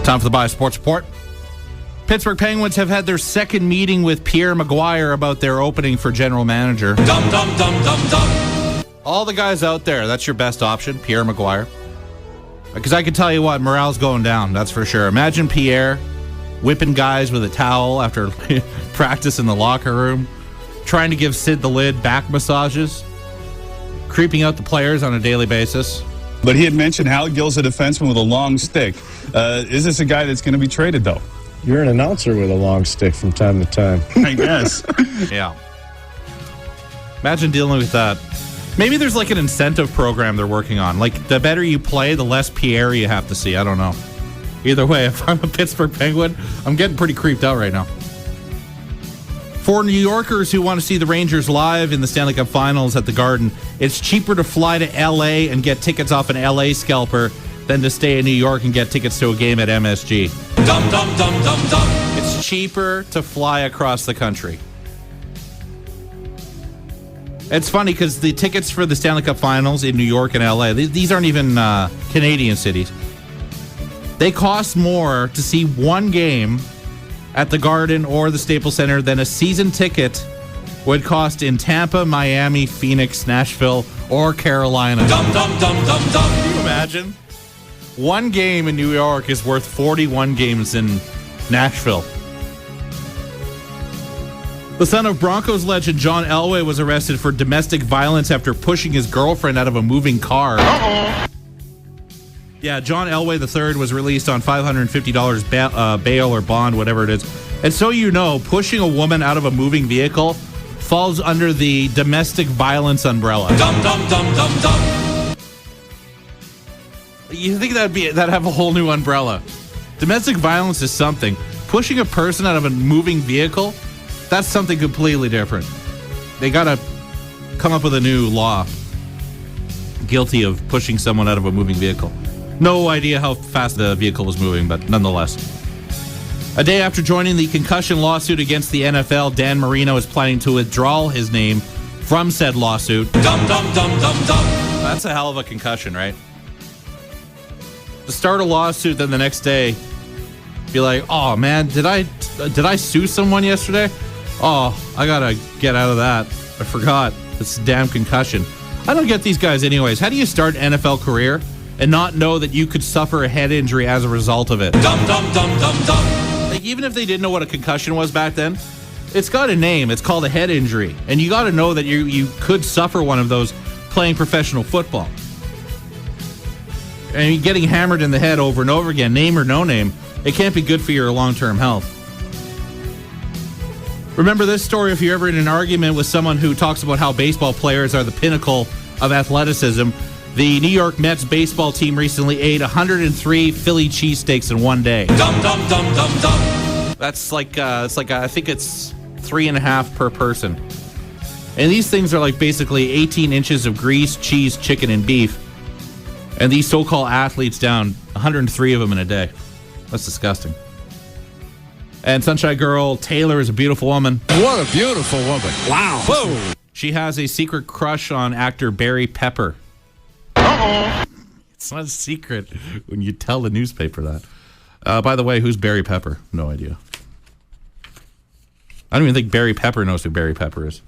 Time for the Bio Sports Report. Pittsburgh Penguins have had their second meeting with Pierre Maguire about their opening for general manager. All the guys out there, that's your best option, Pierre Maguire. Because I can tell you what, morale's going down, that's for sure. Imagine Pierre whipping guys with a towel after practice in the locker room, trying to give Sid the Lid back massages, creeping out the players on a daily basis. But he had mentioned Hal Gill's a defenseman with a long stick. Is this a guy that's going to be traded, though? You're an announcer with a long stick from time to time. I guess. Yeah. Imagine dealing with that. Maybe there's like an incentive program they're working on. Like, the better you play, the less Pierre you have to see. I don't know. Either way, if I'm a Pittsburgh Penguin, I'm getting pretty creeped out right now. For New Yorkers who want to see the Rangers live in the Stanley Cup Finals at the Garden, it's cheaper to fly to L.A. and get tickets off an L.A. scalper than to stay in New York and get tickets to a game at MSG. It's cheaper to fly across the country. It's funny because the tickets for the Stanley Cup Finals in New York and L.A., these aren't even Canadian cities. They cost more to see one game at the Garden or the Staples Center than a season ticket would cost in Tampa, Miami, Phoenix, Nashville, or Carolina. Can you imagine? One game in New York is worth 41 games in Nashville. The son of Broncos legend John Elway was arrested for domestic violence after pushing his girlfriend out of a moving car. Yeah, John Elway the III was released on $550 bail or bond, whatever it is. And so you know, pushing a woman out of a moving vehicle falls under the domestic violence umbrella. You think that'd have a whole new umbrella? Domestic violence is something. Pushing a person out of a moving vehicle, that's something completely different. They gotta come up with a new law. Guilty of pushing someone out of a moving vehicle. No idea how fast the vehicle was moving, but nonetheless. A day after joining the concussion lawsuit against the NFL, Dan Marino is planning to withdraw his name from said lawsuit. That's a hell of a concussion, right? To start a lawsuit, then the next day be like, oh man, did I sue someone yesterday? Oh, I gotta get out of that. I forgot. It's a damn concussion. I don't get these guys anyways. How do you start an NFL career and not know that you could suffer a head injury as a result of it? Like, even if they didn't know what a concussion was back then, it's got a name. It's called a head injury. And you got to know that you could suffer one of those playing professional football. And getting hammered in the head over and over again, name or no name, it can't be good for your long-term health. Remember this story if you're ever in an argument with someone who talks about how baseball players are the pinnacle of athleticism. The New York Mets baseball team recently ate 103 Philly cheesesteaks in one day. That's like, I think it's 3.5 per person. And these things are like basically 18 inches of grease, cheese, chicken, and beef. And these so-called athletes down 103 of them in a day. That's disgusting. And Sunshine Girl Taylor is a beautiful woman. What a beautiful woman. Wow. Whoa. She has a secret crush on actor Barry Pepper. It's not a secret when you tell the newspaper that. By the way, who's Barry Pepper? No idea. I don't even think Barry Pepper knows who Barry Pepper is.